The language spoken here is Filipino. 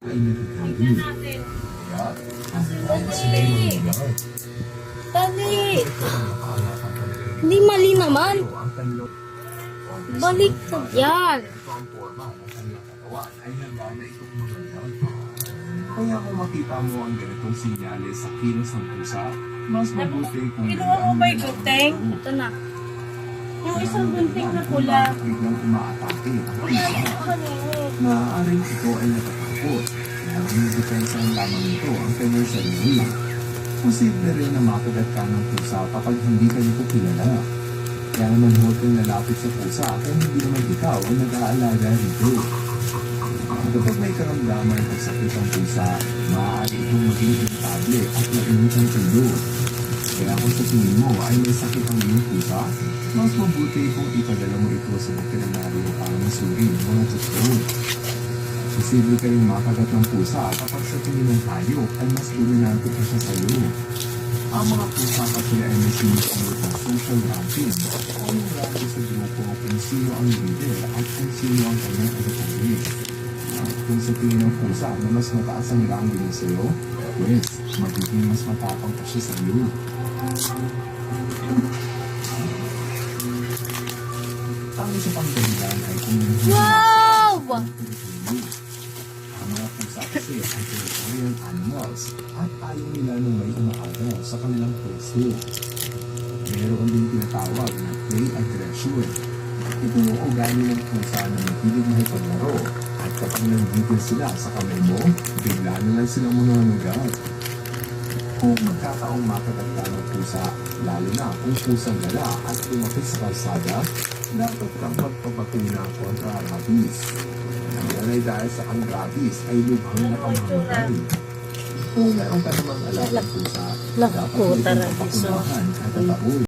ay nagkakaroon. Kaya, kaya sila yung mangyayari. Dali! Hindi mali naman. Balik ka yan. Kaya kung makita mo ang ganitong sinyales sa kilos ng pusa, mas mabuti kung Kinuha mo ba yung gunting? Ito na. Yung isang gunting na pula. biglang umaatake ang pusa. Maaaring ito ay natatakot. Pero may depensa lamang ito ang kanyang sarili. Posible rin na makagat ka ng pusa kapag hindi ka nito kilala. Kaya naman huwag kang lalapit sa pusa kung hindi naman ikaw ang nag-aalaga rito. Kapag may karamdaman ng sakit ang pusa, maaari itong maging irritable at mainit ang tulo. Kaya kung sa tingin mo ay may sakit ang iyong pusa, mas mabuti kung ipadala mo ito sa veterinaryo para masurin ng mga doktor. Posible kayong makagat ng pusa kapag sa tingin ng hayop ay mas dominante pa siya sa iyo. Ang mga pusa kasi ay may sinusunod ng social ranking o yung ranking sa grupo kung sino ang leader at kung sino ang kanyang agatalis. Kung sa tingin ng pusa na mas mataas ang ranking sa iyo, pues, magiging mas matapang pa siya sa iyo. Ang isa pang dahilan ay kung Wow! ang mga pusa kasi ay territorial animals at ayaw nila nung may umaagaw sa kanilang pwesto. Meron din tinatawag na play aggression. Ito yung ugali ng pusa na mahilig makipaglaro at kapag nanggigil sila sa kamay mo, bigla na lang silang mananagat. Kung magkataong makagat ka ng pusa, lalo na kung pusang gala at lumapit sa kalsada, dapat kang magpapakuna kontra rabies. Yan ay dahil sa ang rabies ay lubhang nakamahanggan. Kung meron ka namang alagang pusa, dapat may Naku, tara, papakunahan kada taon.